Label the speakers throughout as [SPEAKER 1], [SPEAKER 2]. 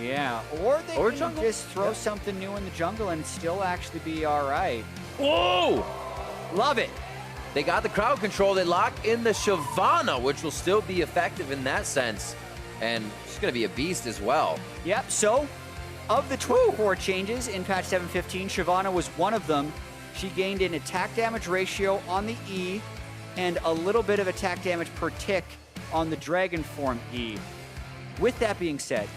[SPEAKER 1] Yeah, or they can just throw something new in the jungle and still actually be all right.
[SPEAKER 2] Whoa!
[SPEAKER 1] Love it.
[SPEAKER 2] They got the crowd control. They lock in the Shyvana, which will still be effective in that sense. And she's going to be a beast as well.
[SPEAKER 1] Yep, so of the 24 changes in patch 7.15, Shyvana was one of them. She gained an attack damage ratio on the E and a little bit of attack damage per tick on the Dragon form E. With that being said,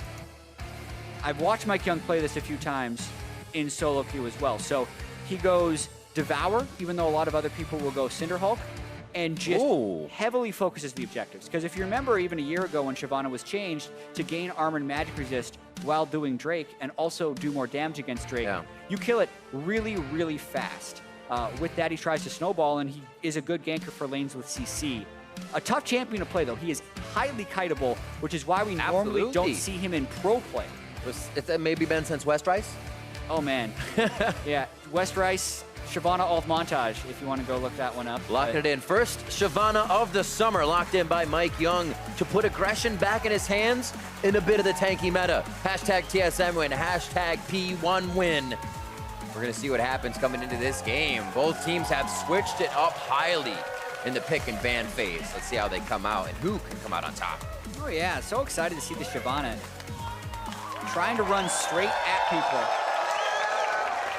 [SPEAKER 1] I've watched MikeYeung play this a few times in solo queue as well. So he goes Devour, even though a lot of other people will go Cinderhulk, and just heavily focuses the objectives. Because if you remember even a year ago when Shyvana was changed to gain armor and magic resist while doing Drake and also do more damage against Drake, you kill it really, really fast. With that, he tries to snowball, and he is a good ganker for lanes with CC. A tough champion to play, though. He is highly kiteable, which is why we normally don't see him in pro play.
[SPEAKER 2] It's maybe been since West Rice?
[SPEAKER 1] Oh, man. Yeah, West Rice, Shyvana alt montage, if you want to go look that one up.
[SPEAKER 2] Locking it in. First Shyvana of the summer, locked in by MikeYeung to put aggression back in his hands in a bit of the tanky meta. Hashtag TSM win, hashtag P1 win. We're going to see what happens coming into this game. Both teams have switched it up highly in the pick and ban phase. Let's see how they come out and who can come out on top.
[SPEAKER 1] Oh yeah, so excited to see the Shyvana trying to run straight at people.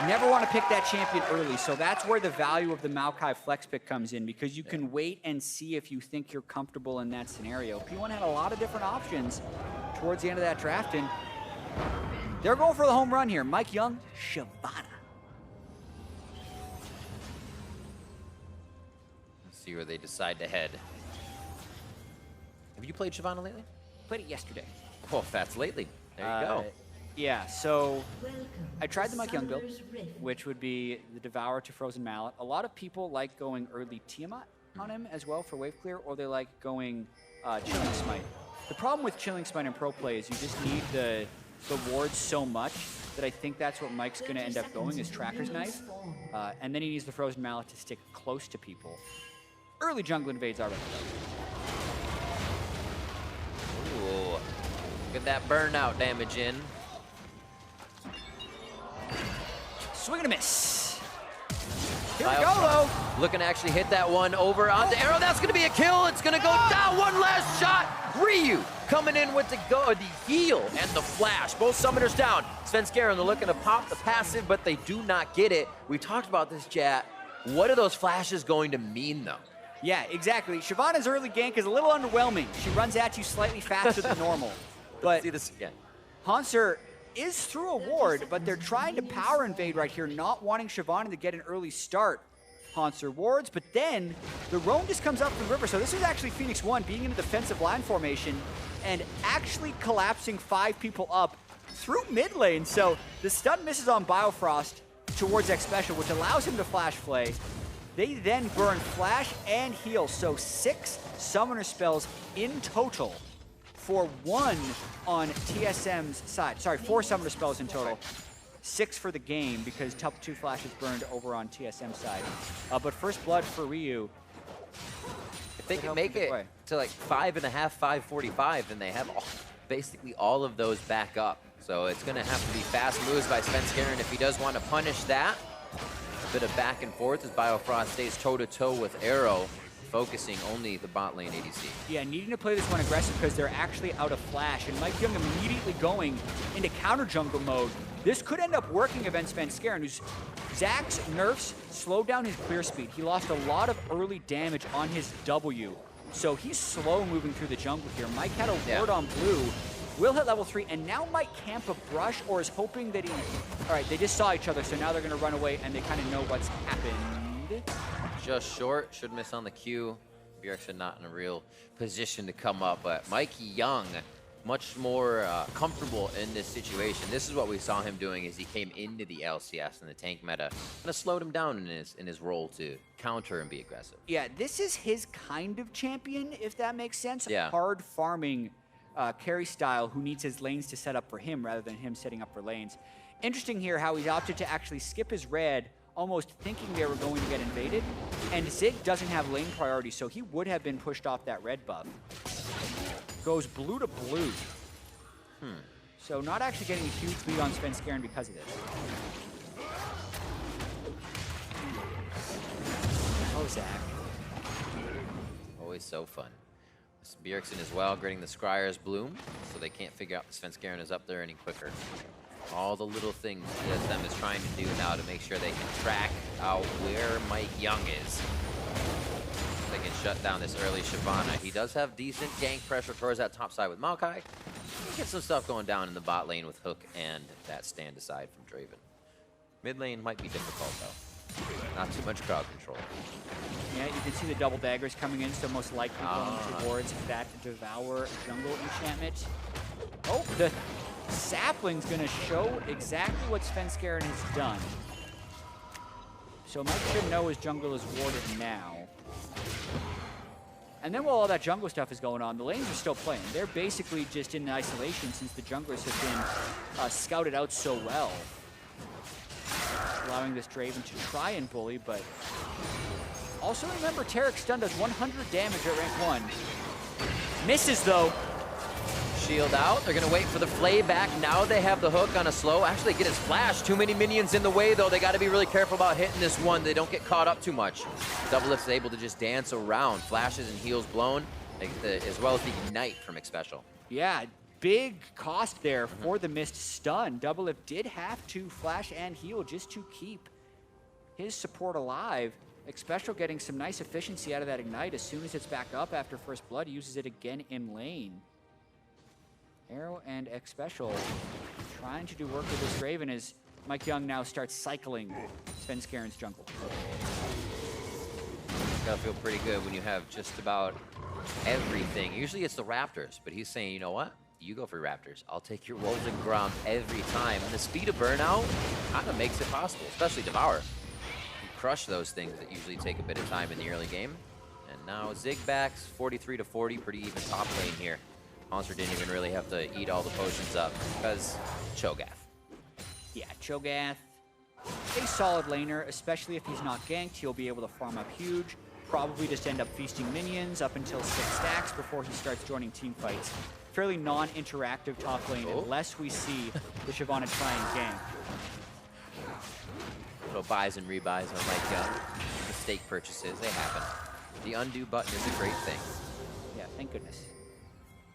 [SPEAKER 1] Never want to pick that champion early, so that's where the value of the Maokai flex pick comes in, because you can wait and see if you think you're comfortable in that scenario. P1 had a lot of different options towards the end of that draft, and they're going for the home run here. MikeYeung, Shyvana.
[SPEAKER 2] Let's see where they decide to head. Have you played Shyvana lately?
[SPEAKER 1] Played it yesterday.
[SPEAKER 2] Oh, that's lately. There you go.
[SPEAKER 1] Yeah, so I tried the MikeYeung build, which would be the Devour to Frozen Mallet. A lot of people like going early Tiamat on him as well for wave clear, or they like going Chilling Smite. The problem with Chilling Smite in pro play is you just need the wards so much that I think that's what Mike's going to end up going, is Tracker's Knife. And then he needs the Frozen Mallet to stick close to people. Early jungle invades already.
[SPEAKER 2] Ooh, look at that burnout damage in.
[SPEAKER 1] Swing and a miss. Here we go, though.
[SPEAKER 2] Looking to actually hit that one over on the arrow. That's going to be a kill. It's going to go down. One last shot. Ryu coming in with the heal and the flash. Both summoners down. Svenskeren, they're looking to pop the passive, but they do not get it. We talked about this, Jatt. What are those flashes going to mean, though?
[SPEAKER 1] Yeah, exactly. Shyvana's early gank is a little underwhelming. She runs at you slightly faster than normal. But
[SPEAKER 2] see this again.
[SPEAKER 1] Hauntzer is through a ward, but they're trying to power invade right here, not wanting Shyvana to get an early start. Hauntzer wards, but then the roam just comes up the river. So this is actually Phoenix1 being in a defensive line formation and actually collapsing 5 people up through mid lane. So the stun misses on Biofrost towards Xpecial, which allows him to flash flay. They then burn flash and heal, so 6 summoner spells in total for 1 on TSM's side. Sorry, 4 summoner spells in total. 6 for the game because top 2 flashes burned over on TSM side. But first blood for Ryu.
[SPEAKER 2] If they can make it to like 5.5, 5:45, then they have basically all of those back up. So it's going to have to be fast moves by Svenskeren if he does want to punish that. A bit of back and forth as Biofrost stays toe-to-toe with Arrow, focusing only the bot lane ADC. Yeah,
[SPEAKER 1] needing to play this one aggressive because they're actually out of flash, and MikeYeung immediately going into counter jungle mode. This could end up working against Svenskeren, who's Zax's nerfs slowed down his clear speed. He lost a lot of early damage on his W, so he's slow moving through the jungle here. Mike had a ward on blue, will hit level 3, and now might camp a brush or is hoping that he... All right, they just saw each other, so now they're going to run away, and they kind of know what's happened.
[SPEAKER 2] Just short, should miss on the Q. Bjergsen not in a real position to come up, but MikeYeung much more comfortable in this situation. This is what we saw him doing as he came into the LCS and the tank meta. Kind of slowed him down in his role to counter and be aggressive.
[SPEAKER 1] Yeah, this is his kind of champion, if that makes sense.
[SPEAKER 2] Yeah.
[SPEAKER 1] Hard farming carry style who needs his lanes to set up for him rather than him setting up for lanes. Interesting here how he's opted to actually skip his red, almost thinking they were going to get invaded. And Zig doesn't have lane priority, so he would have been pushed off that red buff. Goes blue to blue. So not actually getting a huge lead on Svenskeren because of this. Oh, Zach.
[SPEAKER 2] Always so fun. This Bjergsen as well, gritting the Scryer's Bloom, so they can't figure out the Svenskeren is up there any quicker. All the little things TSM is trying to do now to make sure they can track out where MikeYeung is. They can shut down this early Shyvana. He does have decent gank pressure towards that top side with Maokai. Get some stuff going down in the bot lane with Hook and that stand aside from Draven. Mid lane might be difficult though. Not too much crowd control.
[SPEAKER 1] Yeah, you can see the double daggers coming in, so most likely going towards that Devour jungle enchantment. Oh, the Sapling's gonna show exactly what Svenskeren has done. So Mike should know his jungle is warded now. And then while all that jungle stuff is going on, the lanes are still playing. They're basically just in isolation since the junglers have been scouted out so well. Allowing this Draven to try and bully, but also remember Taric stun does 100 damage at rank 1. Misses though.
[SPEAKER 2] Shield out. They're going to wait for the flay back. Now they have the hook on a slow. Actually, get his flash. Too many minions in the way, though. They got to be really careful about hitting this one. They don't get caught up too much. DoubleLift is able to just dance around. Flashes and heals blown, as well as the ignite from Xpecial.
[SPEAKER 1] Yeah, big cost there for the missed stun. DoubleLift did have to flash and heal just to keep his support alive. Xpecial getting some nice efficiency out of that ignite. As soon as it's back up after first blood, he uses it again in lane. Arrow and Xpecial trying to do work with this Draven as MikeYeung now starts cycling Svenskeren's jungle.
[SPEAKER 2] It's gotta feel pretty good when you have just about everything. Usually it's the Raptors, but he's saying, you know what? You go for Raptors. I'll take your rolls and ground every time. And the speed of burnout kind of makes it possible, especially Devour. You crush those things that usually take a bit of time in the early game. And now Zigbacks, 43 to 40, pretty even top lane here. Hauntzer didn't even really have to eat all the potions up because Cho'Gath.
[SPEAKER 1] Yeah, Cho'Gath, a solid laner, especially if he's not ganked. He'll be able to farm up huge, probably just end up feasting minions up until 6 stacks before he starts joining team fights. Fairly non-interactive top lane unless we see the Shyvana try and gank.
[SPEAKER 2] Little buys and rebuys on MikeYeung. Mistake purchases, they happen. The undo button is a great thing.
[SPEAKER 1] Yeah, thank goodness.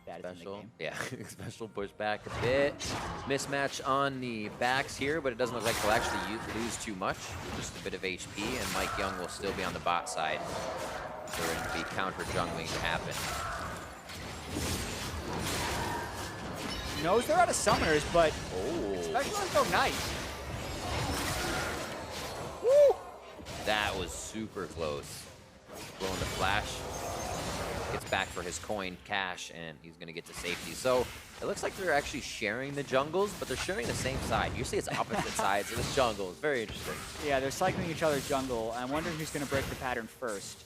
[SPEAKER 2] Xpecial, yeah, Xpecial push back a bit. Mismatch on the backs here, but it doesn't look like they'll actually lose too much. Just a bit of HP, and MikeYeung will still be on the bot side. There will be counter jungling to happen.
[SPEAKER 1] Knows they're out of summoners, but Xpecial is so nice. Woo!
[SPEAKER 2] That was super close. Blowing the flash. Gets back for his coin cash, and he's going to get to safety. So it looks like they're actually sharing the jungles, but they're sharing the same side. Usually it's opposite sides of this jungle. It's very interesting.
[SPEAKER 1] Yeah, they're cycling each other's jungle. I'm wondering who's going to break the pattern first.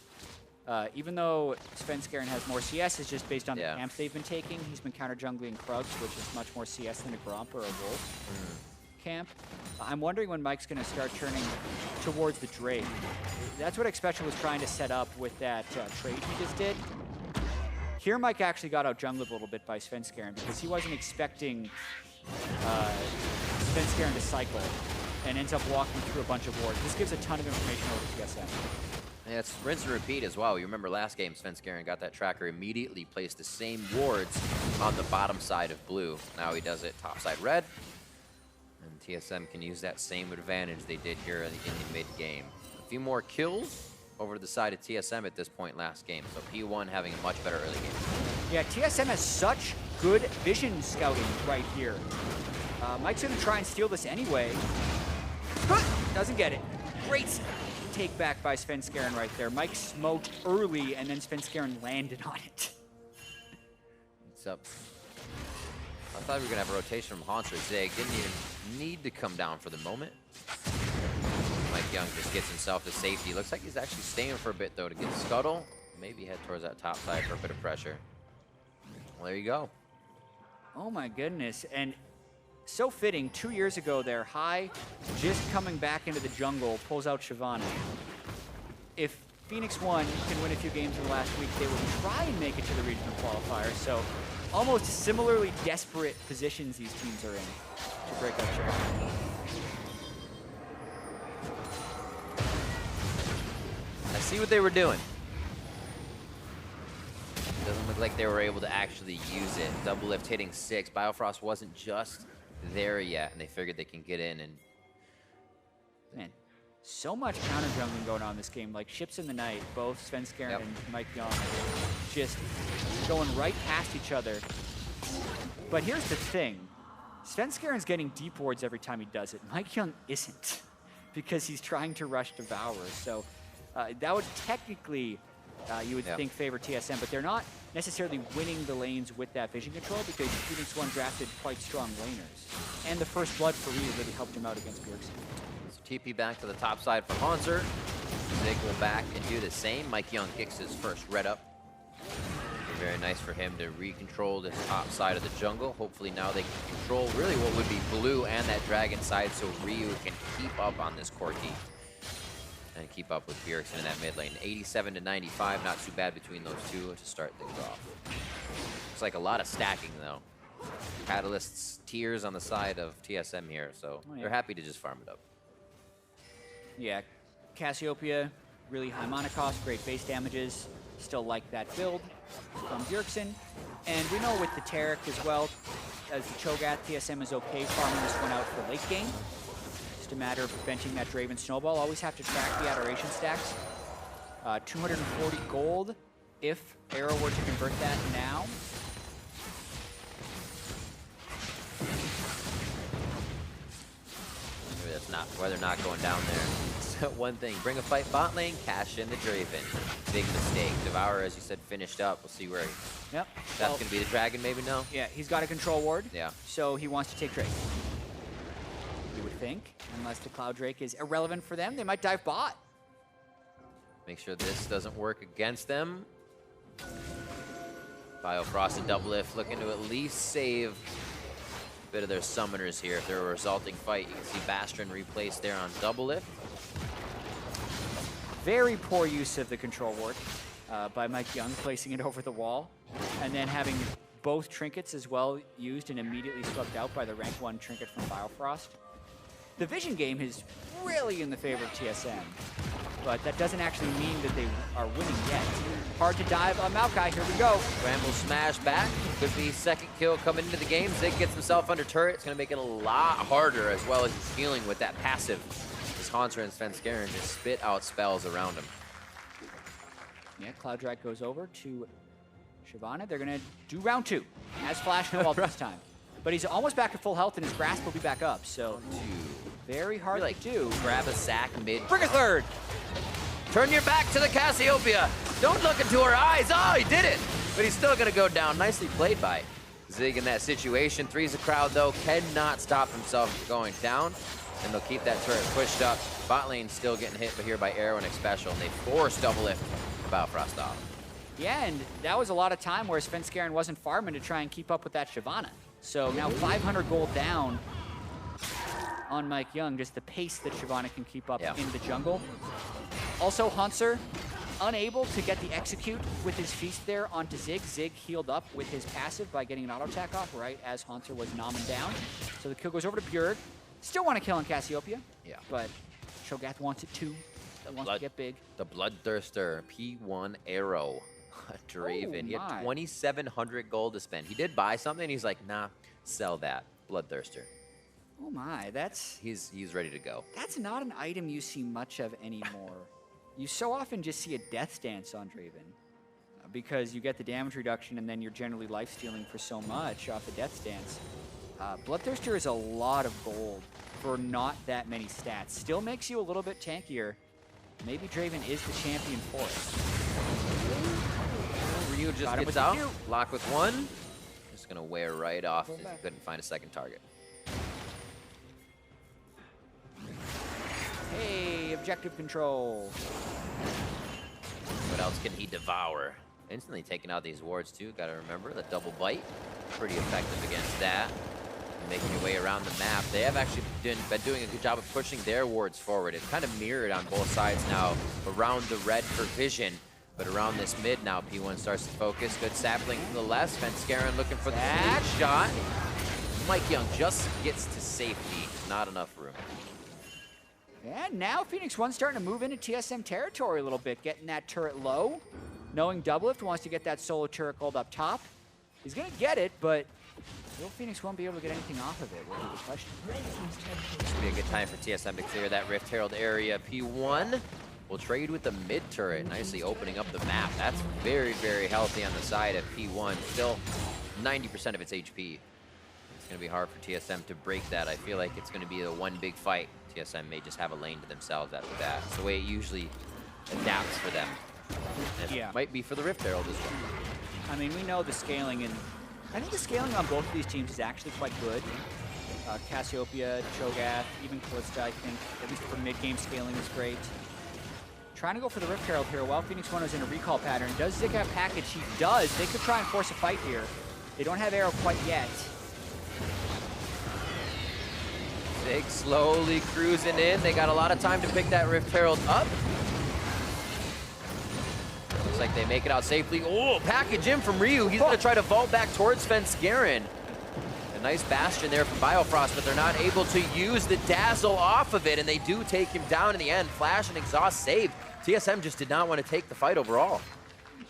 [SPEAKER 1] Even though Svenskeren has more CS, it's just based on the camps they've been taking. He's been counter-jungling Krugs, which is much more CS than a Gromp or a Wolf camp. I'm wondering when Mike's going to start turning towards the Drake. That's what Xpecial was trying to set up with that trade he just did. Here, Mike actually got out-jungled a little bit by Svenskeren because he wasn't expecting Svenskeren to cycle and ends up walking through a bunch of wards. This gives a ton of information over TSM.
[SPEAKER 2] Yeah, it's rinse and repeat as well. You remember last game, Svenskeren got that tracker, immediately placed the same wards on the bottom side of blue. Now he does it top side red. And TSM can use that same advantage they did here in the mid-game. A few more kills over to the side of TSM at this point last game. So P1 having a much better early game.
[SPEAKER 1] Yeah, TSM has such good vision scouting right here. Mike's going to try and steal this anyway. Doesn't get it. Great take back by Svenskeren right there. Mike smoked early, and then Svenskeren landed on it.
[SPEAKER 2] It's up. I thought we were going to have a rotation from Hauntzer. Zig didn't even need to come down for the moment. MikeYeung just gets himself to safety. Looks like he's actually staying for a bit, though, to get Scuttle. Maybe head towards that top side for a bit of pressure. Well, there you go.
[SPEAKER 1] Oh, my goodness. And so fitting. 2 years ago there, High just coming back into the jungle, pulls out Shyvana. If Phoenix1 can win a few games in the last week, they will try and make it to the regional qualifier. So almost similarly desperate positions these teams are in to break up share.
[SPEAKER 2] I see what they were doing. Doesn't look like they were able to actually use it. DoubleLift hitting 6. Biofrost wasn't just there yet, and they figured they can get in and...
[SPEAKER 1] Man, so much counter jungling going on in this game. Like ships in the night, both Svenskeren and MikeYeung just going right past each other. But here's the thing. Svenskeren's getting deep wards every time he does it. MikeYeung isn't, because he's trying to rush Devour. So that would technically, you would think, favor TSM, but they're not necessarily winning the lanes with that vision control because Phoenix1 drafted quite strong laners. And the first blood for Ryu really helped him out against Bjergsen.
[SPEAKER 2] So TP back to the top side for Hauntzer. Zig will back and do the same. MikeYeung kicks his first red up. Very nice for him to re-control this top side of the jungle. Hopefully now they can control really what would be blue and that dragon side so Ryu can keep up on this Corki. And keep up with Bjergsen in that mid lane. 87 to 95, not too bad between those two to start things off. Looks like a lot of stacking though. Catalyst's tiers on the side of TSM here, so they're happy to just farm it up.
[SPEAKER 1] Yeah, Cassiopeia, really high mana cost, great base damages. Still like that build from Bjergsen. And we know with the Taric as well, as the Cho'Gath, TSM is okay farming this one out for late game. Just a matter of preventing that Draven snowball. Always have to track the adoration stacks. 240 gold if Arrow were to convert that now.
[SPEAKER 2] Maybe that's not why they're not going down there. One thing, bring a fight bot lane, cash in the Draven. Big mistake. Devour, as you said, finished up. We'll see where
[SPEAKER 1] Yep.
[SPEAKER 2] That's going to be the dragon, maybe? No?
[SPEAKER 1] Yeah, he's got a control ward.
[SPEAKER 2] Yeah.
[SPEAKER 1] So he wants to take Drake. You would think, unless the Cloud Drake is irrelevant for them, they might dive bot.
[SPEAKER 2] Make sure this doesn't work against them. Biofrost and DoubleLift looking to at least save a bit of their summoners here. If they're a resulting fight, you can see Bastion replaced there on DoubleLift.
[SPEAKER 1] Very poor use of the control ward by MikeYeung, placing it over the wall, and then having both trinkets as well used and immediately swept out by the rank 1 trinket from Biofrost. The vision game is really in the favor of TSM, but that doesn't actually mean that they are winning yet. Hard to dive on Maokai, here we go.
[SPEAKER 2] Bramble smash back, could be second kill coming into the game. Zig gets himself under turret, it's gonna make it a lot harder as well as he's feeling with that passive. Hauntzer and Svenskeren just spit out spells around him.
[SPEAKER 1] Yeah, Cloud Drake goes over to Shyvana. They're going to do round 2. Has flash, no ult this time. But he's almost back to full health and his grasp will be back up. So, very hard to do.
[SPEAKER 2] Grab a sack mid.
[SPEAKER 1] Bring a third!
[SPEAKER 2] Turn your back to the Cassiopeia. Don't look into her eyes. Oh, he did it. But he's still going to go down. Nicely played by Zig in that situation. Three's a crowd, though. Cannot stop himself from going down. And they'll keep that turret pushed up. Bot lane still getting hit here by Arrow and Xpecial, and they force DoubleLift Biofrost off.
[SPEAKER 1] Yeah, and that was a lot of time where Svenskeren wasn't farming to try and keep up with that Shyvana. So now 500 gold down on MikeYeung, just the pace that Shyvana can keep up in the jungle. Also, Hauntzer unable to get the execute with his feast there onto Zig. Zig healed up with his passive by getting an auto attack off right as Hauntzer was nomming down. So the kill goes over to Bjerg. Still want to kill on Cassiopeia, but Cho'Gath wants it too. Wants to get big.
[SPEAKER 2] The Bloodthirster, P1 Arrow, Draven. He had 2,700 gold to spend. He did buy something. He's like, nah, sell that. Bloodthirster.
[SPEAKER 1] Oh my, that's...
[SPEAKER 2] He's ready to go.
[SPEAKER 1] That's not an item you see much of anymore. You so often just see a death stance on Draven because you get the damage reduction and then you're generally life-stealing for so much off the death stance. Bloodthirster is a lot of gold for not that many stats. Still makes you a little bit tankier. Maybe Draven is the champion for it.
[SPEAKER 2] Ryu just gets out. Lock with one. Just gonna wear right off since he couldn't find a second target.
[SPEAKER 1] Hey, objective control.
[SPEAKER 2] What else can he devour? Instantly taking out these wards too. Gotta remember the double bite. Pretty effective against that. Making your way around the map. They have actually been doing a good job of pushing their wards forward. It's kind of mirrored on both sides now around the red for vision. But around this mid now, P1 starts to focus. Good sapling from the left. Svenskeren looking for the lead shot. MikeYeung just gets to safety. Not enough room.
[SPEAKER 1] And now Phoenix1 starting to move into TSM territory a little bit, getting that turret low. Knowing DoubleLift wants to get that solo turret gold up top. He's going to get it, but will Phoenix1 be able to get anything off of it? Will be the question.
[SPEAKER 2] This will be a good time for TSM to clear that Rift Herald area. P1 will trade with the mid turret, nicely opening up the map. That's very, very healthy on the side of P1. Still 90% of its HP. It's going to be hard for TSM to break that. I feel like it's going to be the one big fight. TSM may just have a lane to themselves after that. It's the way it usually adapts for them. And it might be for the Rift Herald as well.
[SPEAKER 1] I mean, we know the scaling, and I think the scaling on both of these teams is actually quite good. Cassiopeia, Cho'Gath, even Kalista, I think, at least for mid-game scaling, is great. Trying to go for the Rift Herald here while Phoenix1 is in a recall pattern. Does Zig have package? He does. They could try and force a fight here. They don't have arrow quite yet.
[SPEAKER 2] Zig slowly cruising in. They got a lot of time to pick that Rift Herald up. Looks like they make it out safely. Oh, package in from Ryu. He's going to try to vault back towards Svenskeren. A nice bastion there from Biofrost, but they're not able to use the dazzle off of it, and they do take him down in the end. Flash and exhaust saved. TSM just did not want to take the fight overall.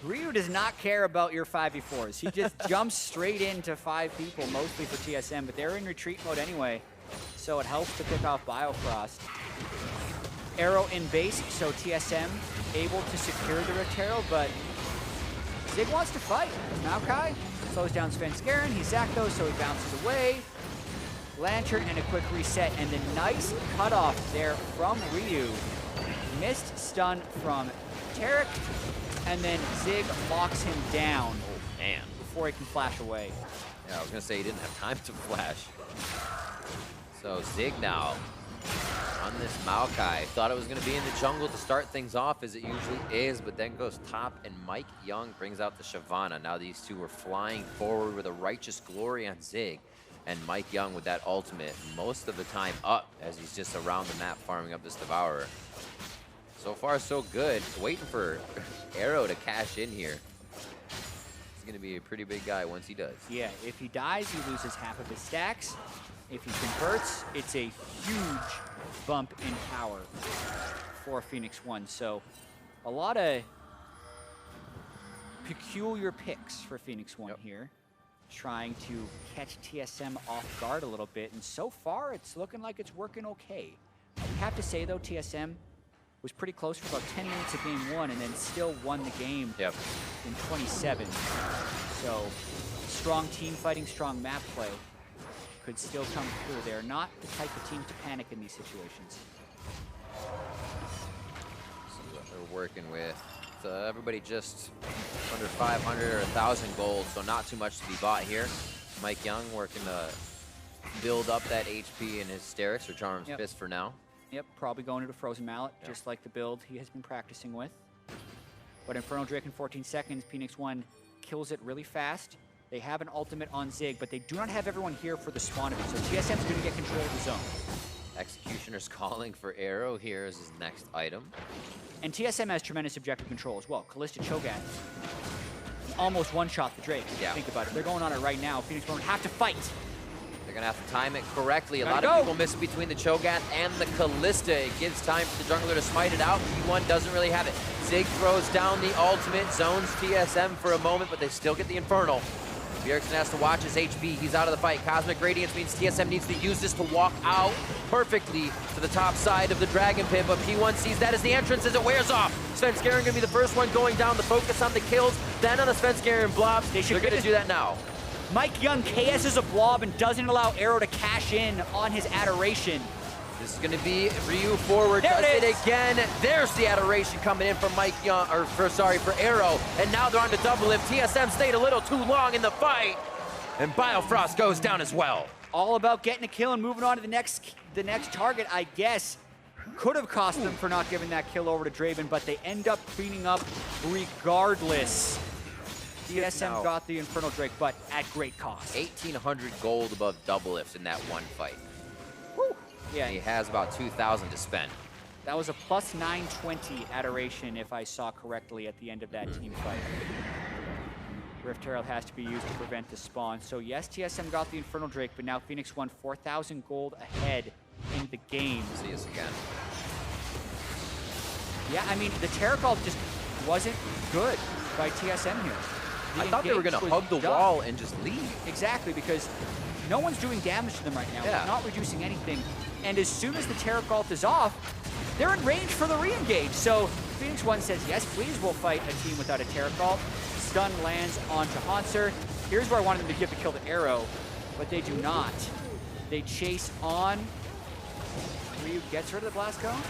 [SPEAKER 1] Ryu does not care about your 5v4s. He just jumps straight into 5 people, mostly for TSM, but they're in retreat mode anyway, so it helps to pick off Biofrost. Arrow in base, so TSM able to secure the Rift Herald, but Zig wants to fight. Maokai slows down Svenskeren. He zacked those, so he bounces away. Lantern and a quick reset, and the nice cutoff there from Ryu. Missed stun from Taric, and then Zig locks him down before he can flash away.
[SPEAKER 2] Yeah, I was going to say he didn't have time to flash. So Zig now on this Maokai. Thought it was going to be in the jungle to start things off, as it usually is, but then goes top, and MikeYeung brings out the Shyvana. Now these two are flying forward with a righteous glory on Zig, and MikeYeung with that ultimate most of the time up, as he's just around the map farming up this Devourer. So far, so good. Waiting for Arrow to cash in here. He's going to be a pretty big guy once he does.
[SPEAKER 1] Yeah, if he dies, he loses half of his stacks. If he converts, it's a huge bump in power for Phoenix1. So a lot of peculiar picks for Phoenix1 here, trying to catch TSM off guard a little bit. And so far, it's looking like it's working okay. I have to say, though, TSM was pretty close for about 10 minutes of game 1 and then still won the game in 27. So strong team fighting, strong map play could still come through. They're not the type of team to panic in these situations.
[SPEAKER 2] So what they're working with. Everybody just under 500 or 1,000 gold, so not too much to be bought here. MikeYeung working to build up that HP in his Hysterics or Charm's Fist for now.
[SPEAKER 1] Yep, probably going to Frozen Mallet, just like the build he has been practicing with. But Infernal Dragon 14 seconds, Phoenix1 kills it really fast. They have an ultimate on Zig, but they do not have everyone here for the spawn of it, so TSM's going to get control of the zone.
[SPEAKER 2] Executioner's calling for Arrow here as his next item.
[SPEAKER 1] And TSM has tremendous objective control as well. Kalista Cho'Gath almost one-shot the Drake.
[SPEAKER 2] Yeah.
[SPEAKER 1] Think about it. They're going on it right now. Phoenix1 would have to fight.
[SPEAKER 2] They're going to have to time it correctly. A lot of people miss between the Cho'Gath and the Kalista. It gives time for the jungler to smite it out. P1 doesn't really have it. Zig throws down the ultimate, zones TSM for a moment, but they still get the Infernal. Bjergsen has to watch his HP. He's out of the fight. Cosmic Radiance means TSM needs to use this to walk out perfectly to the top side of the Dragon Pit, but P1 sees that as the entrance as it wears off. Svenskeren going to be the first one going down. The focus on the kills, then on the Svenskeren blobs. They're going to do that now.
[SPEAKER 1] MikeYeung KS's a blob and doesn't allow Arrow to cash in on his Adoration.
[SPEAKER 2] This is going to be Ryu forward, does it again. There's the Adoration coming in from MikeYeung, or for Arrow. And now they're on to DoubleLift. TSM stayed a little too long in the fight. And Biofrost goes down as well.
[SPEAKER 1] All about getting a kill and moving on to the next target, I guess. Could have cost them for not giving that kill over to Draven, but they end up cleaning up regardless. TSM got the Infernal Drake, but at great cost.
[SPEAKER 2] 1,800 gold above DoubleLift in that one fight.
[SPEAKER 1] Woo. Yeah,
[SPEAKER 2] and he has about 2,000 to spend.
[SPEAKER 1] That was a plus 920 adoration, if I saw correctly at the end of that team fight. Rift Herald has to be used to prevent the spawn. So yes, TSM got the Infernal Drake, but now Phoenix1 4,000 gold ahead in the game.
[SPEAKER 2] See us again.
[SPEAKER 1] Yeah, I mean, the Taric ult just wasn't good by TSM here.
[SPEAKER 2] I thought they were going to hug the wall and just leave.
[SPEAKER 1] Exactly, because no one's doing damage to them right now.
[SPEAKER 2] Yeah.
[SPEAKER 1] They're not reducing anything. And as soon as the Taric ult is off, they're in range for the re-engage. So Phoenix1 says, yes, please, we'll fight a team without a Taric ult. Stun lands onto Hauntzer. Here's where I wanted them to give the kill to Arrow, but they do not. They chase on. Ryu gets rid of the blast cone.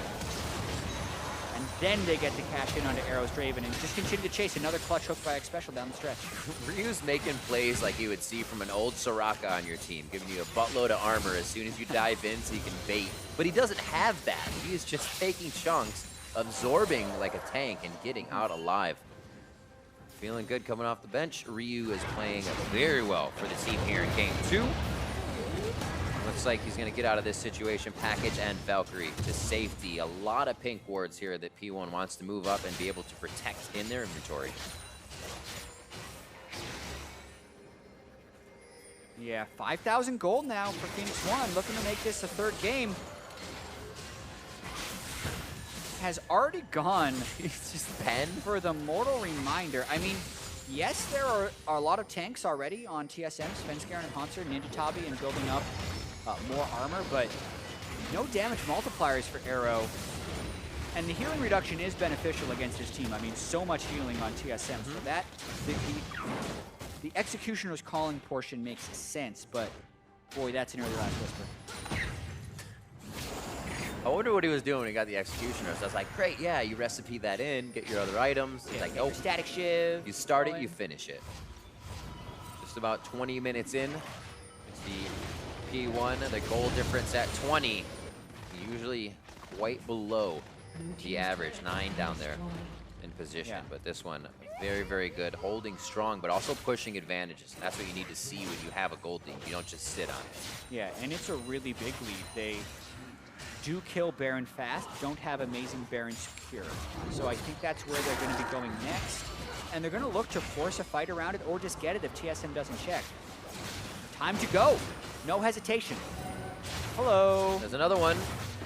[SPEAKER 1] And then they get to cash in onto Arrow's Draven and just continue to chase. Another clutch hook by Xpecial down the stretch.
[SPEAKER 2] Ryu's making plays like you would see from an old Soraka on your team, giving you a buttload of armor as soon as you dive in so you can bait. But he doesn't have that. He is just taking chunks, absorbing like a tank, and getting out alive. Feeling good coming off the bench. Ryu is playing very well for the team here in Game 2. Looks like he's going to get out of this situation. Package and Valkyrie to safety. A lot of pink wards here that P1 wants to move up and be able to protect in their inventory.
[SPEAKER 1] Yeah, 5,000 gold now for Phoenix1, looking to make this a third game. Has already gone
[SPEAKER 2] It's just pen
[SPEAKER 1] for the Mortal Reminder. I mean, yes, there are a lot of tanks already on TSM, Svenskeren and Hauntzer, Ninja Tabi, and building up more armor, but no damage multipliers for Arrow. And the healing reduction is beneficial against his team. I mean, so much healing on TSM. So that, the Executioner's calling portion makes sense, but boy, that's an early last whisper.
[SPEAKER 2] I wonder what he was doing when he got the Executioner. So I was like, great, yeah, you recipe that in, get your other items. He's like, nope.
[SPEAKER 1] Static Shiv.
[SPEAKER 2] You start it, you finish it. Just about 20 minutes in. It's the P1, the goal difference at 20. Usually quite below the average. 9 down there in position.
[SPEAKER 1] Yeah.
[SPEAKER 2] But this one, very, very good. Holding strong, but also pushing advantages. And that's what you need to see when you have a gold lead. You don't just sit on it.
[SPEAKER 1] Yeah, and it's a really big lead. They do kill Baron fast, don't have amazing Baron secure. So I think that's where they're going to be going next. And they're going to look to force a fight around it or just get it if TSM doesn't check. Time to go. No hesitation. Hello.
[SPEAKER 2] There's another one.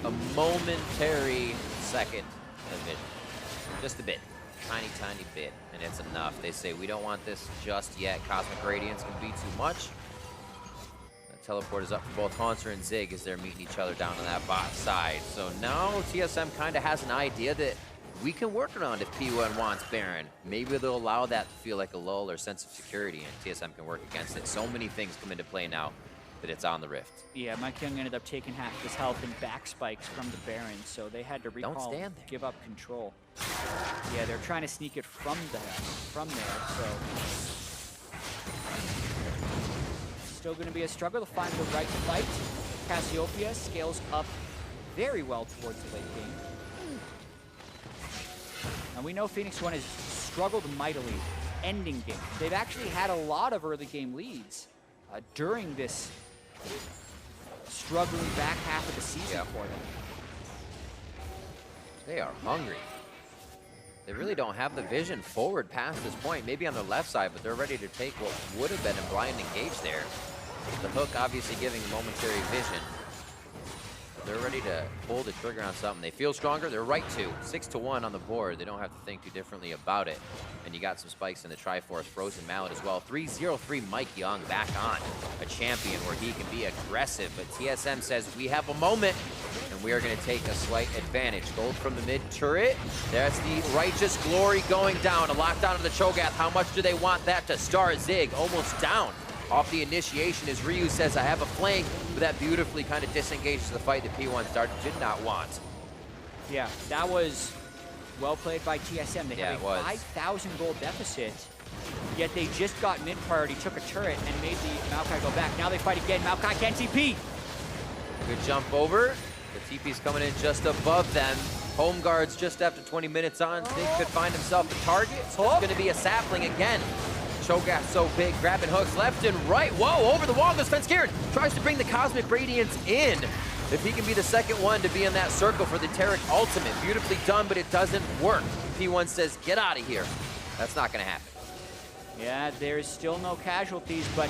[SPEAKER 2] A momentary second of it. Just a bit. Tiny, tiny bit. And it's enough. They say, we don't want this just yet. Cosmic Radiance can be too much. Teleport is up for both Hauntzer and Zig as they're meeting each other down on that bot side. So now TSM kind of has an idea that we can work around if P1 wants Baron. Maybe they'll allow that to feel like a lull or sense of security, and TSM can work against it. So many things come into play now that it's on the Rift.
[SPEAKER 1] Yeah, MikeYeung ended up taking half his health and back spikes from the Baron, so they had to recall,
[SPEAKER 2] Don't stand there.
[SPEAKER 1] give up control. Yeah, they're trying to sneak it from there, so... Still going to be a struggle to find the right fight. Cassiopeia scales up very well towards the late game. And we know Phoenix1 has struggled mightily ending games. They've actually had a lot of early game leads during this struggling back half of the season for them.
[SPEAKER 2] They are hungry. They really don't have the vision forward past this point. Maybe on the left side, but they're ready to take what would have been a blind engage there. The hook obviously giving momentary vision. But they're ready to pull the trigger on something. They feel stronger. They're right to. 6-1 on the board. They don't have to think too differently about it. And you got some spikes in the Triforce, Frozen Mallet as well. 3-0-3 MikeYeung back on. A champion where he can be aggressive. But TSM says we have a moment. And we are going to take a slight advantage. Gold from the mid turret. That's the Righteous Glory going down. A lockdown of the Cho'Gath. How much do they want that to start? Zig almost down off the initiation as Ryu says, I have a flank, but that beautifully kind of disengages the fight that P1 did not want.
[SPEAKER 1] Yeah, that was well played by TSM. They have a 5,000 gold deficit, yet they just got mid priority, took a turret, and made the Maokai go back. Now they fight again. Maokai can't TP.
[SPEAKER 2] Good jump over. The TP's coming in just above them. Home guards just after 20 minutes on. Zig could find himself a target. So it's going to be a sapling again. Cho'Gath so big, grabbing hooks left and right. Whoa, over the wall goes Svenskeren. Tries to bring the Cosmic Radiance in. If he can be the second one to be in that circle for the Taric ultimate. Beautifully done, but it doesn't work. P1 says, get out of here. That's not gonna happen.
[SPEAKER 1] Yeah, there's still no casualties, but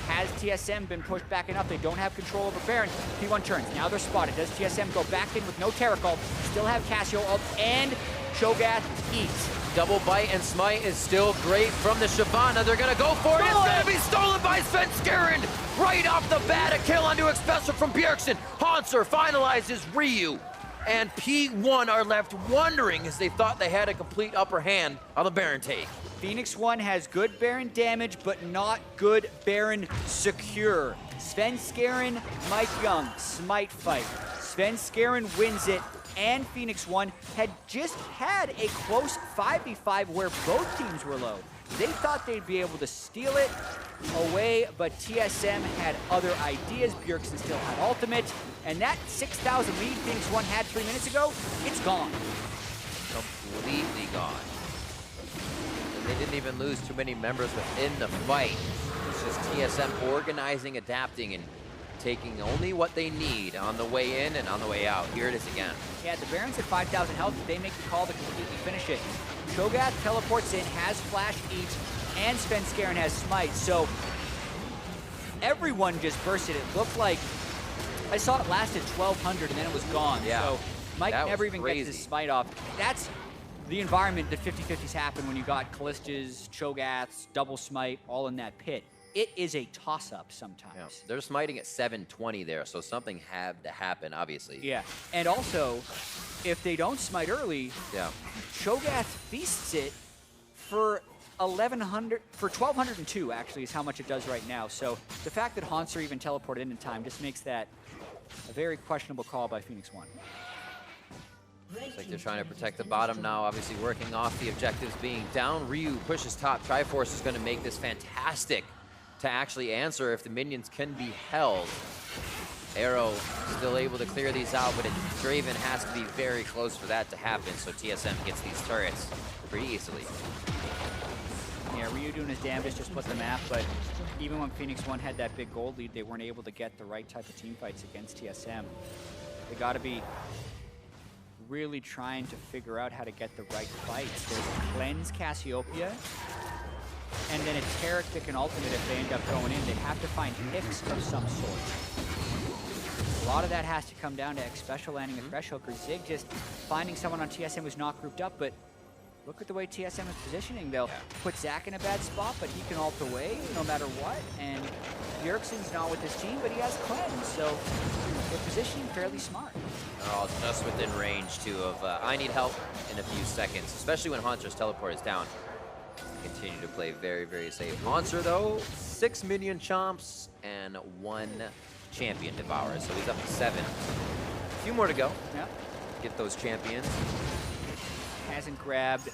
[SPEAKER 1] has TSM been pushed back enough? They don't have control over Baron. P1 turns, now they're spotted. Does TSM go back in with no Taric ult? Still have Cassio ult, and Cho'Gath eats.
[SPEAKER 2] Double bite and smite is still great from the Shyvana. They're gonna go for it. It's gonna be stolen by Svenskeren. Right off the bat, a kill onto Xpecial from Bjergsen. Hauntzer finalizes Ryu. And P1 are left wondering as they thought they had a complete upper hand on the Baron take.
[SPEAKER 1] Phoenix1 has good Baron damage, but not good Baron secure. Svenskeren, MikeYeung, smite fight. Svenskeren wins it, and Phoenix1 had just had a close 5v5 where both teams were low. They thought they'd be able to steal it away, but TSM had other ideas. Bjergsen still had ultimate, and that 6,000 lead Phoenix1 had 3 minutes ago, it's gone.
[SPEAKER 2] Completely gone. And they didn't even lose too many members within the fight. It's just TSM organizing, adapting, and taking only what they need on the way in and on the way out. Here it is again.
[SPEAKER 1] Yeah, the Baron's at 5,000 health. They make the call to completely finish it. Cho'Gath teleports in, has flash eat, and Svenskeren has smite. So everyone just bursted. It looked like, I saw it lasted 1,200 and then it was gone.
[SPEAKER 2] Yeah,
[SPEAKER 1] so Mike never even
[SPEAKER 2] crazy.
[SPEAKER 1] gets his smite off. That's the environment that 50-50s happen when you got Kalistas, Cho'Gaths, double smite, all in that pit. It is a toss-up sometimes.
[SPEAKER 2] Yeah, they're smiting at 720 there, so something had to happen, obviously.
[SPEAKER 1] Yeah, and also, if they don't smite early,
[SPEAKER 2] yeah,
[SPEAKER 1] Cho'Gath feasts it for 1,202 actually is how much it does right now. So the fact that Hauntzer even teleported in time just makes that a very questionable call by Phoenix1.
[SPEAKER 2] Looks like they're trying to protect the bottom now, obviously working off the objectives being down. Ryu pushes top. Triforce is going to make this fantastic to actually answer if the minions can be held. Arrow still able to clear these out, but Draven has to be very close for that to happen, so TSM gets these turrets pretty easily.
[SPEAKER 1] Yeah, Ryu doing his damnedest to split the map, but even when Phoenix1 had that big gold lead, they weren't able to get the right type of team fights against TSM. They got to be really trying to figure out how to get the right fights. There's a cleanse Cassiopeia, and then a Taric that can ultimate if they end up going in. They have to find picks of some sort. A lot of that has to come down to Xpecial landing a threshold, or Zig just finding someone on TSM who's not grouped up, but look at the way TSM is positioning. They'll put Zach in a bad spot, but he can ult away no matter what, and Bjergsen's not with his team, but he has cleanse, so they're positioning fairly smart.
[SPEAKER 2] They're all just within range, too, of I need help in a few seconds, especially when Hauntzer's teleport is down. Continue to play very, very safe. Hauntzer, though, 6 minion chomps and 1 champion devour, so he's up to 7. A few more to go.
[SPEAKER 1] Yeah.
[SPEAKER 2] Get those champions.
[SPEAKER 1] Hasn't grabbed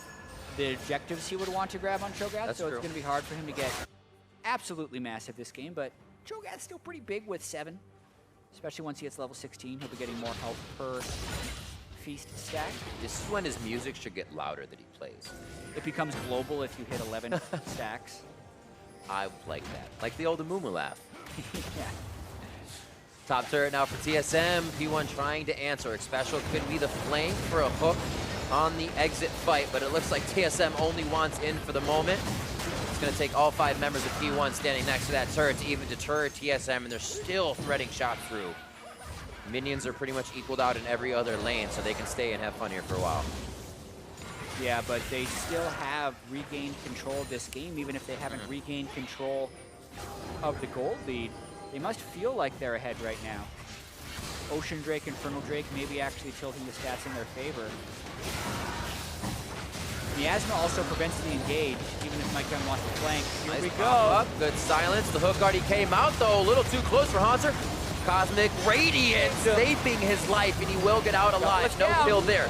[SPEAKER 1] the objectives he would want to grab on Cho'Gath,
[SPEAKER 2] That's
[SPEAKER 1] so
[SPEAKER 2] true.
[SPEAKER 1] it's going to be hard for him to get absolutely massive this game, but Cho'Gath's still pretty big with 7, especially once he hits level 16. He'll be getting more health per feast stack.
[SPEAKER 2] This is when his music should get louder that he plays.
[SPEAKER 1] It becomes global if you hit 11 stacks.
[SPEAKER 2] I like that. Like the old Amumu laugh.
[SPEAKER 1] Yeah.
[SPEAKER 2] Top turret now for TSM. P1 trying to answer. Xpecial could be the flank for a hook on the exit fight, but it looks like TSM only wants in for the moment. It's going to take all 5 members of P1 standing next to that turret to even deter TSM, and they're still threading shots through. Minions are pretty much equaled out in every other lane, so they can stay and have fun here for a while.
[SPEAKER 1] Yeah, but they still have regained control of this game, even if they haven't regained control of the gold lead. They must feel like they're ahead right now. Ocean Drake, Infernal Drake, maybe actually tilting the stats in their favor. Miasma also prevents the engage, even if MikeYeung wants to flank. Here we go.
[SPEAKER 2] Up. Good silence. The hook already came out, though. A little too close for Hauntzer. Cosmic Radiance saving his life, and he will get out alive. No kill there.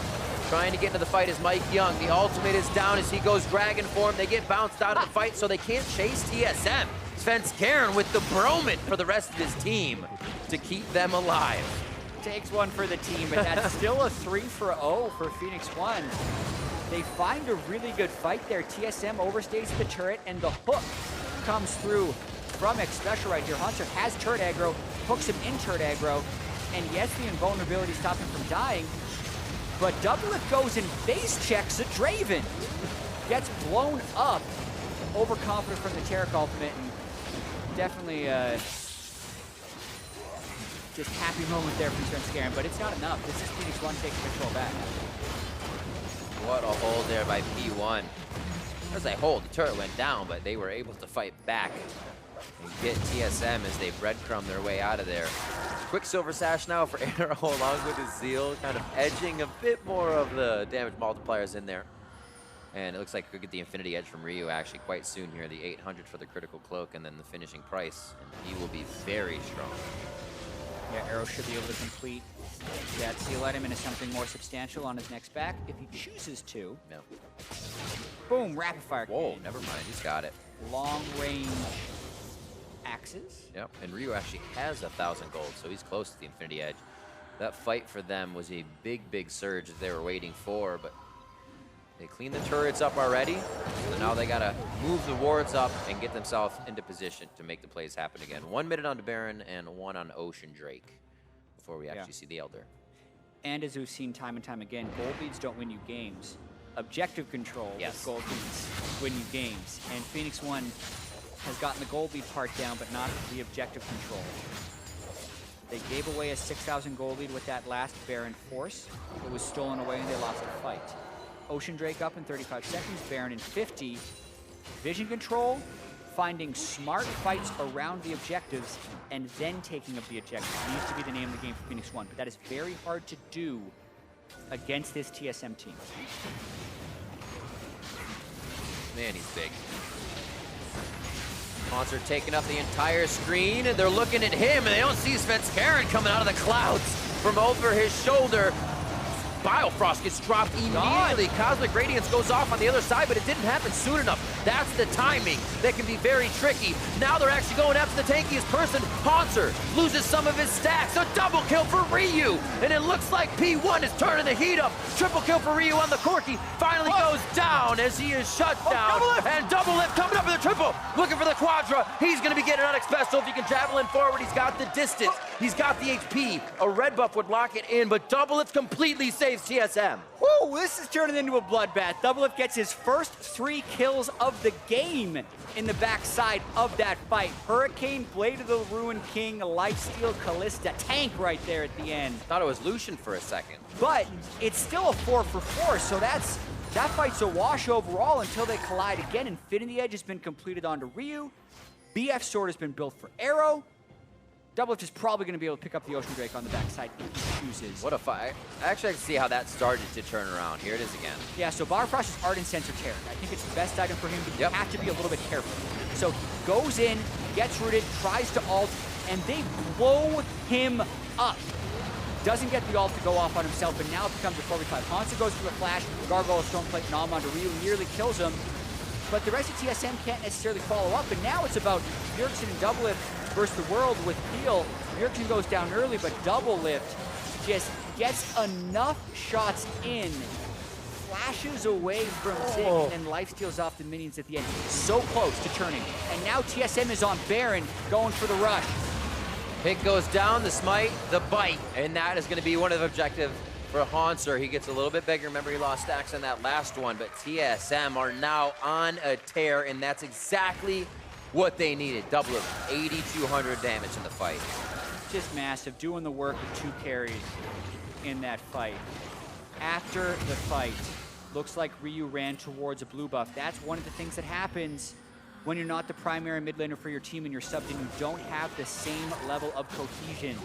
[SPEAKER 2] Trying to get into the fight is MikeYeung. The ultimate is down as he goes dragon form. They get bounced out of the fight, so they can't chase TSM. Svenskeren with the Broman for the rest of his team to keep them alive.
[SPEAKER 1] Takes one for the team, but that's still a 3-0 for Phoenix1. They find a really good fight there. TSM overstays the turret, and the hook comes through from Xpecial right here. Hauntzer has turret aggro, hooks him in turret aggro, and yes, the invulnerability stopped him from dying, but DoubleLift goes and face checks a Draven. Gets blown up, overconfident from the Taric ultimate, and definitely just happy moment there from Svenskeren, but it's not enough. This is Phoenix1 taking control back.
[SPEAKER 2] What a hold there by P1. As I hold, the turret went down, but they were able to fight back and get TSM as they breadcrumb their way out of there. Quick Silver Sash now for Herald, along with his Zeal, kind of edging a bit more of the damage multipliers in there. And it looks like we could get the Infinity Edge from Ryu actually quite soon here, the 800 for the critical cloak, and then the finishing price, and he will be very strong.
[SPEAKER 1] Yeah, Arrow should be able to complete that Seal item into something more substantial on his next back if he chooses to.
[SPEAKER 2] No.
[SPEAKER 1] Boom, rapid fire.
[SPEAKER 2] Whoa, never mind, he's got it.
[SPEAKER 1] Long range axes.
[SPEAKER 2] Yep, and Ryu actually has 1,000 gold, so he's close to the Infinity Edge. That fight for them was a big, big surge that they were waiting for, but they cleaned the turrets up already, so now they gotta move the wards up and get themselves into position to make the plays happen again. 1 minute on the Baron and 1 on Ocean Drake before we actually see the Elder.
[SPEAKER 1] And as we've seen time and time again, gold leads don't win you games. Objective control with gold leads win you games. And Phoenix1 has gotten the gold lead part down, but not the objective control. They gave away a 6,000 gold lead with that last Baron force. It was stolen away and they lost the fight. Ocean Drake up in 35 seconds, Baron in 50. Vision control, finding smart fights around the objectives, and then taking up the objectives. Needs to be the name of the game for Phoenix1, but that is very hard to do against this TSM team.
[SPEAKER 2] Man, he's big. Hauntzer taking up the entire screen, and they're looking at him, and they don't see Svenskeren coming out of the clouds from over his shoulder. Biofrost gets dropped immediately. Cosmic Radiance goes off on the other side, but it didn't happen soon enough. That's the timing that can be very tricky. Now they're actually going after the tankiest person. Hauntzer loses some of his stacks. A double kill for Ryu, and it looks like P1 is turning the heat up. Triple kill for Ryu on the Corki. Finally goes down as he is shut down. And DoubleLift coming up with a triple. Looking for the Quadra. He's going to be getting on Xpecial. If he can javelin forward, he's got the distance. He's got the HP. A red buff would lock it in, but DoubleLift completely saves TSM.
[SPEAKER 1] Woo, this is turning into a bloodbath. DoubleLift gets his first 3 kills of the game in the backside of that fight. Hurricane, Blade of the Ruined King, Lifesteal, Kalista, tank right there at the end.
[SPEAKER 2] Thought it was Lucian for a second.
[SPEAKER 1] But it's still a 4 for 4, so that fight's a wash overall until they collide again. Infinity Edge has been completed onto Ryu. BF Sword has been built for Arrow. DoubleLift is probably going to be able to pick up the Ocean Drake on the backside if he chooses.
[SPEAKER 2] What a fight. Actually, I can see how that started to turn around. Here it is again.
[SPEAKER 1] Yeah, so Biofrost is Ardent Sensor Terror. I think it's the best item for him, but you have to be a little bit careful. So he goes in, gets rooted, tries to ult, and they blow him up. Doesn't get the ult to go off on himself, but now it becomes a 4v5. Hauntzer goes for the flash, Gargoyle, Stoneplate, Nom onto Ryu, nearly kills him. But the rest of TSM can't necessarily follow up, and now it's about Bjergsen and DoubleLift versus the world with Peel. Bjergsen goes down early, but DoubleLift just gets enough shots in, flashes away from Zig, and lifesteals off the minions at the end. So close to turning. And now TSM is on Baron, going for the rush.
[SPEAKER 2] Pick goes down, the smite, the bite, and that is going to be one of the objectives for Hauntzer. He gets a little bit bigger. Remember, he lost stacks on that last one, but TSM are now on a tear, and that's exactly what they needed. DoubleLift, 8,200 damage in the fight.
[SPEAKER 1] Just massive, doing the work of 2 carries in that fight. After the fight, looks like Ryu ran towards a blue buff. That's one of the things that happens when you're not the primary mid laner for your team and you're subbed and you don't have the same level of cohesion.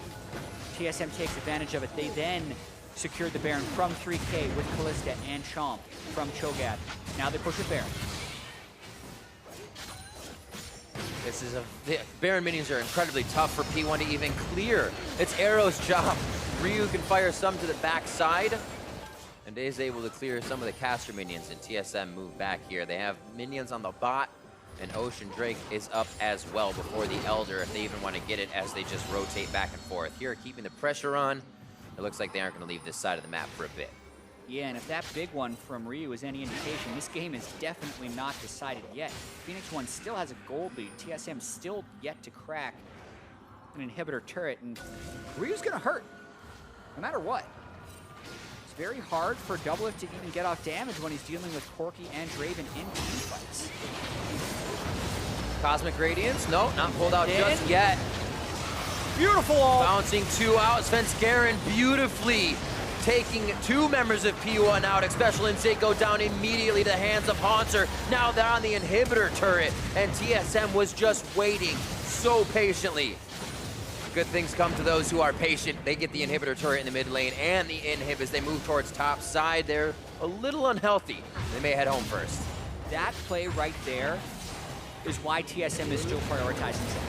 [SPEAKER 1] TSM takes advantage of it. They then secured the Baron from 3K with Kalista and Chomp from Cho'Gath. Now they push with Baron.
[SPEAKER 2] This is the Baron minions are incredibly tough for P1 to even clear. It's Arrow's job. Ryu can fire some to the backside, and is able to clear some of the caster minions, and TSM move back here. They have minions on the bot, and Ocean Drake is up as well before the Elder, if they even want to get it, as they just rotate back and forth. Here, keeping the pressure on. It looks like they aren't going to leave this side of the map for a bit.
[SPEAKER 1] Yeah, and if that big one from Ryu is any indication, this game is definitely not decided yet. Phoenix1 still has a gold lead. TSM still yet to crack an inhibitor turret, and Ryu's gonna hurt, no matter what. It's very hard for DoubleLift to even get off damage when he's dealing with Corki and Draven in team fights.
[SPEAKER 2] Cosmic Radiance, no, not pulled out just yet.
[SPEAKER 1] Beautiful ult.
[SPEAKER 2] Bouncing 2 out, Svenskeren beautifully taking 2 members of P1 out. Xpecial and Zig go down immediately to the hands of Hauntzer. Now they're on the inhibitor turret, and TSM was just waiting so patiently. Good things come to those who are patient. They get the inhibitor turret in the mid lane and the inhib as they move towards top side. They're a little unhealthy. They may head home first.
[SPEAKER 1] That play right there is why TSM is still prioritizing Zig.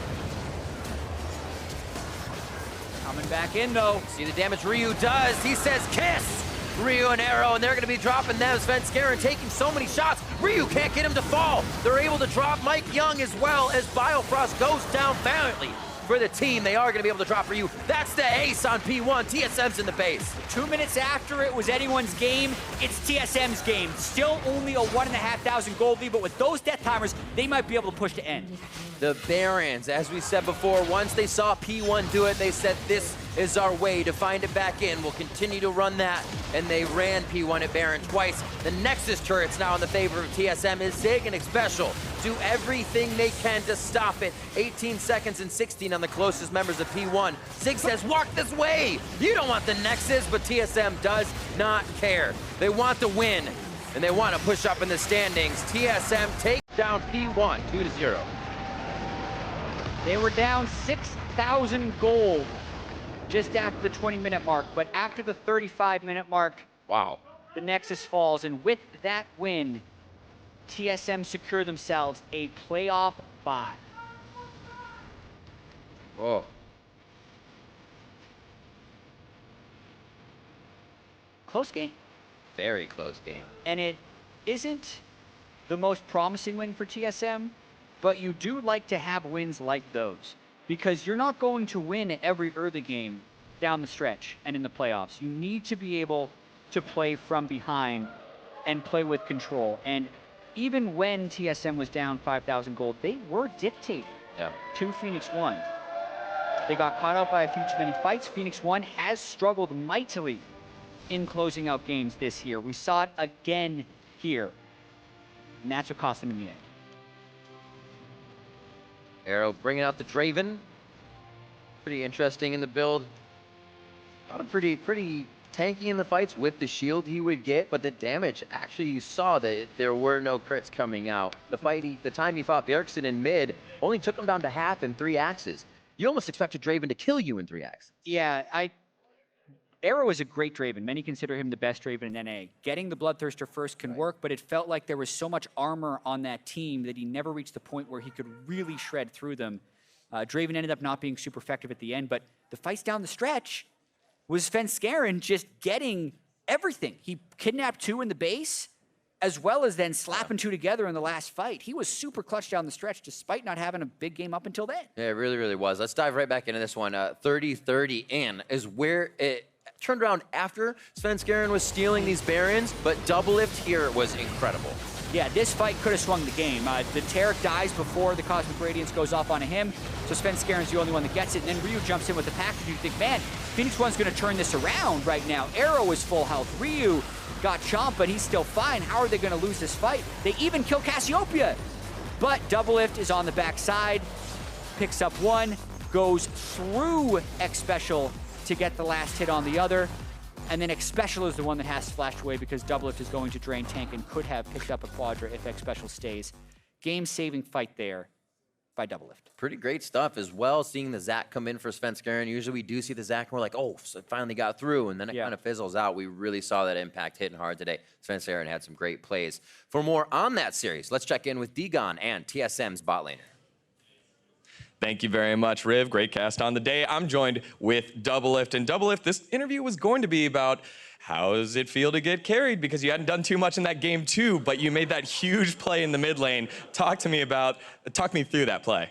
[SPEAKER 1] Coming back in though.
[SPEAKER 2] See the damage Ryu does. He says kiss! Ryu and Arrow, and they're gonna be dropping them. Svenskeren taking so many shots. Ryu can't get him to fall. They're able to drop MikeYeung as well as Biofrost goes down valiantly. For the team, they are gonna be able to drop Ryu. That's the ace on P1. TSM's in the base.
[SPEAKER 1] 2 minutes after it was anyone's game, it's TSM's game. Still only a 1,500 gold lead, but with those death timers, they might be able to push to end.
[SPEAKER 2] The Barons, as we said before, once they saw P1 do it, they said this is our way to find it back in. We'll continue to run that, and they ran P1 at Baron twice. The Nexus turret's now in the favor of TSM as Zig and Xpecial do everything they can to stop it. 18 seconds and 16 on the closest members of P1. Zig says, walk this way! You don't want the Nexus, but TSM does not care. They want the win, and they want to push up in the standings. TSM take down P1 2-0.
[SPEAKER 1] They were down 6,000 gold just after the 20-minute mark, but after the 35-minute mark,
[SPEAKER 2] Wow.
[SPEAKER 1] the Nexus falls, and with that win, TSM secure themselves a playoff bye.
[SPEAKER 2] Whoa.
[SPEAKER 1] Close game.
[SPEAKER 2] Very close game.
[SPEAKER 1] And it isn't the most promising win for TSM, but you do like to have wins like those, because you're not going to win every early game down the stretch and in the playoffs. You need to be able to play from behind and play with control. And even when TSM was down 5,000 gold, they were dictating to Phoenix1. They got caught up by a few too many fights. Phoenix1 has struggled mightily in closing out games this year. We saw it again here, and that's what cost them in the end.
[SPEAKER 2] Arrow bringing out the Draven. Pretty interesting in the build. Pretty tanky in the fights with the shield he would get, but the damage, actually you saw that there were no crits coming out. The time he fought Bjergsen in mid only took him down to half in 3 axes. You almost expected Draven to kill you in 3 axes.
[SPEAKER 1] Yeah, Arrow is a great Draven. Many consider him the best Draven in NA. Getting the Bloodthirster first can work, but it felt like there was so much armor on that team that he never reached the point where he could really shred through them. Draven ended up not being super effective at the end, but the fights down the stretch was Svenskeren just getting everything. He kidnapped 2 in the base, as well as then slapping 2 together in the last fight. He was super clutch down the stretch, despite not having a big game up until then.
[SPEAKER 2] Yeah, it really, really was. Let's dive right back into this one. 30-30 in is where it turned around after Svenskeren was stealing these Barons, but DoubleLift here was incredible.
[SPEAKER 1] Yeah, this fight could have swung the game. The Taric dies before the Cosmic Radiance goes off onto him, so Svenskeren's the only one that gets it, and then Ryu jumps in with the package. You think, man, Phoenix1's going to turn this around right now. Arrow is full health. Ryu got chomped, but he's still fine. How are they going to lose this fight? They even kill Cassiopeia. But DoubleLift is on the backside, picks up 1, goes through Xpecial to get the last hit on the other. And then Xpecial is the one that has splashed away because DoubleLift is going to drain tank and could have picked up a quadra if Xpecial stays. Game-saving fight there by DoubleLift.
[SPEAKER 2] Pretty great stuff as well, seeing the Zac come in for Svenskeren. Usually we do see the Zac and we're like, oh, so it finally got through, and then it kind of fizzles out. We really saw that impact hitting hard today. Svenskeren had some great plays. For more on that series, let's check in with Digon and TSM's bot laner.
[SPEAKER 3] Thank you very much, Riv. Great cast on the day. I'm joined with DoubleLift. And DoubleLift, this interview was going to be about how does it feel to get carried, because you hadn't done too much in that game too, but you made that huge play in the mid lane. Talk me through that play.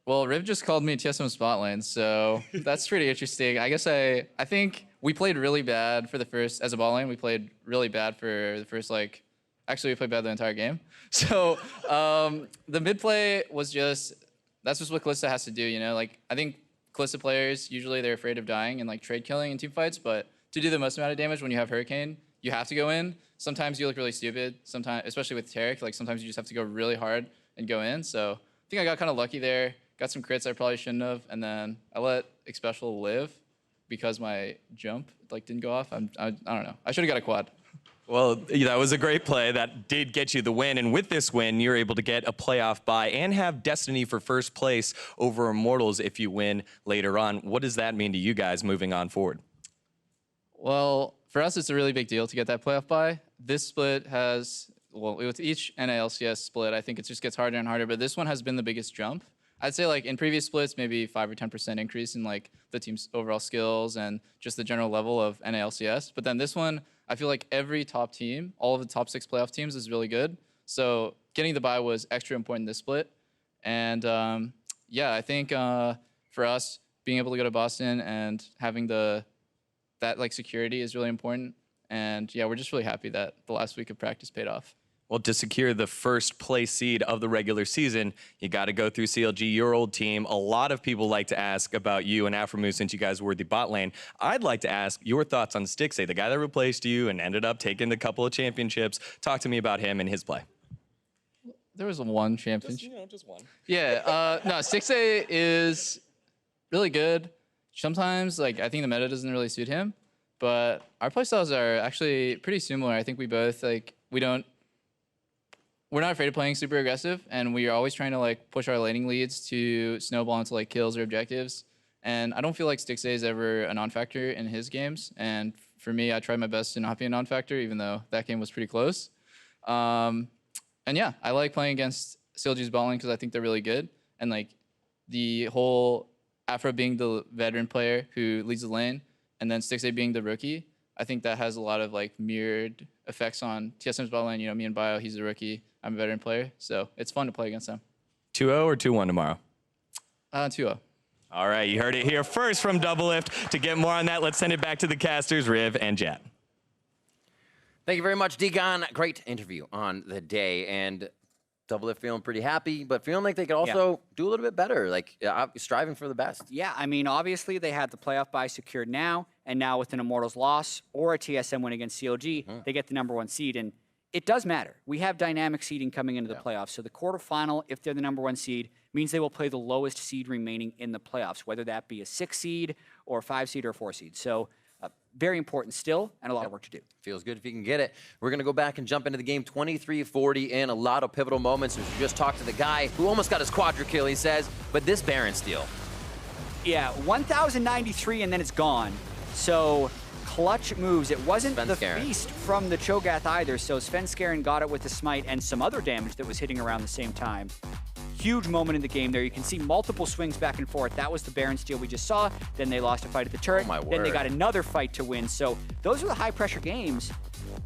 [SPEAKER 4] Well, Riv just called me TSM spot lane, so that's pretty interesting. I guess I think we played really bad for the first, as a bot lane, we played really bad for the first, like, actually we played bad the entire game. So the mid play was just, that's just what Kalista has to do, you know? Like, I think Kalista players, usually they're afraid of dying and like trade killing in team fights, but to do the most amount of damage when you have Hurricane, you have to go in. Sometimes you look really stupid, sometimes, especially with Taric, like sometimes you just have to go really hard and go in. So I think I got kind of lucky there, got some crits I probably shouldn't have, and then I let Xpecial live because my jump like didn't go off. I don't know. I should have got a quad.
[SPEAKER 3] Well, that was a great play. That did get you the win. And with this win, you're able to get a playoff bye and have destiny for first place over Immortals if you win later on. What does that mean to you guys moving on forward?
[SPEAKER 4] Well, for us, it's a really big deal to get that playoff bye. This split has, well, with each NA LCS split, I think it just gets harder and harder, but this one has been the biggest jump. I'd say like in previous splits, maybe 5 or 10% increase in like the team's overall skills and just the general level of NA LCS. But then this one, I feel like every top team, all of the top 6 playoff teams is really good. So getting the bye was extra important this split. And yeah, I think for us, being able to go to Boston and having that like security is really important. And yeah, we're just really happy that the last week of practice paid off.
[SPEAKER 3] Well, to secure the first place seed of the regular season, you got to go through CLG, your old team. A lot of people like to ask about you and Aframu since you guys were the bot lane. I'd like to ask your thoughts on Stixay, the guy that replaced you and ended up taking a couple of championships. Talk to me about him and his play.
[SPEAKER 4] There was one championship.
[SPEAKER 3] Just one.
[SPEAKER 4] Yeah, no, Stixay is really good. Sometimes, like, I think the meta doesn't really suit him, but our playstyles are actually pretty similar. I think we both, like, we're not afraid of playing super aggressive, and we are always trying to like push our laning leads to snowball into like kills or objectives. And I don't feel like Stixay is ever a non-factor in his games. And for me, I tried my best to not be a non-factor, even though that game was pretty close. And yeah, I like playing against CLG's bot lane because I think they're really good. And like the whole Afro being the veteran player who leads the lane, and then Stixay being the rookie, I think that has a lot of like mirrored effects on TSM's bot lane. You know, me and Bio, he's a rookie. I'm a veteran player, so it's fun to play against them.
[SPEAKER 3] 2-0 or 2-1 tomorrow?
[SPEAKER 4] 2-0.
[SPEAKER 3] All right, you heard it here first from DoubleLift. To get more on that, let's send it back to the casters, Riv and Jatt.
[SPEAKER 2] Thank you very much, Deacon. Great interview on the day. And DoubleLift feeling pretty happy, but feeling like they could also do a little bit better, like striving for the best.
[SPEAKER 1] Yeah, I mean, obviously they had the playoff bye secured now, and now with an Immortals loss or a TSM win against CLG, they get the #1 seed. And it does matter. We have dynamic seeding coming into the playoffs. So the quarterfinal, if they're the #1 seed, means they will play the lowest seed remaining in the playoffs, whether that be a 6 seed or a 5 seed or a 4 seed. So very important still, and a lot of work to do.
[SPEAKER 2] Feels good if you can get it. We're going to go back and jump into the game 23-40 in a lot of pivotal moments. We just talked to the guy who almost got his quadra kill, he says, but this Baron steal.
[SPEAKER 1] Yeah, 1,093 and then it's gone. So clutch moves. It wasn't the feast from the Cho'Gath either, so Svenskeren got it with the smite and some other damage that was hitting around the same time. Huge moment in the game there. You can see multiple swings back and forth. That was the Baron steal we just saw. Then they lost a fight at the turret. Then they got another fight to win. So those are the high-pressure games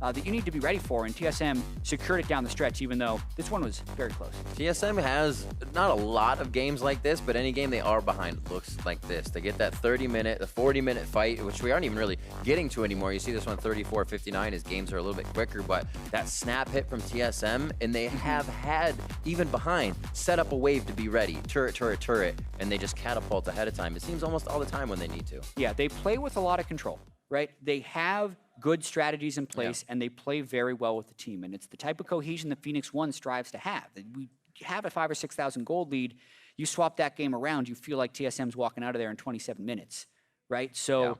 [SPEAKER 1] that you need to be ready for, and TSM secured it down the stretch, even though this one was very close.
[SPEAKER 2] TSM has not a lot of games like this, but any game they are behind looks like this. They get that 30-minute, the 40-minute fight, which we aren't even really getting to anymore. You see this one 34-59 as games are a little bit quicker, but that snap hit from TSM, and they have had, even behind, set up a wave to be ready. Turret, turret, turret, and they just catapult ahead of time. It seems almost all the time when they need to.
[SPEAKER 1] Yeah, they play with a lot of control, right? They have good strategies in place, and they play very well with the team. And it's the type of cohesion that Phoenix1 strives to have. We have a 5,000 or 6,000 gold lead. You swap that game around, you feel like TSM's walking out of there in 27 minutes, right? So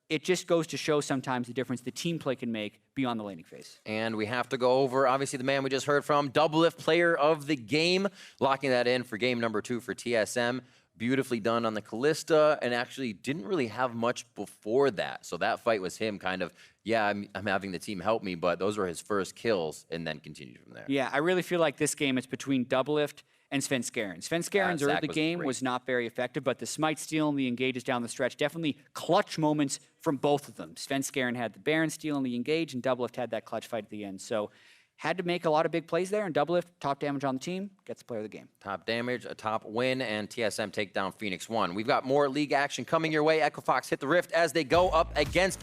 [SPEAKER 1] it just goes to show sometimes the difference the team play can make beyond the laning phase.
[SPEAKER 2] And we have to go over, obviously, the man we just heard from, DoubleLift player of the game, locking that in for game #2 for TSM. Beautifully done on the Kalista, and actually didn't really have much before that. So that fight was him kind of, yeah, I'm having the team help me, but those were his first kills, and then continued from there.
[SPEAKER 1] Yeah, I really feel like this game is between DoubleLift and Svenskeren. Svenskeren's early game was not very effective, but the smite steal and the engages down the stretch, definitely clutch moments from both of them. Svenskeren had the Baron steal and the engage, and DoubleLift had that clutch fight at the end. So had to make a lot of big plays there, and DoubleLift, top damage on the team, gets the player of the game.
[SPEAKER 2] Top damage, a top win, and TSM take down Phoenix1. We've got more league action coming your way. Echo Fox hit the rift as they go up against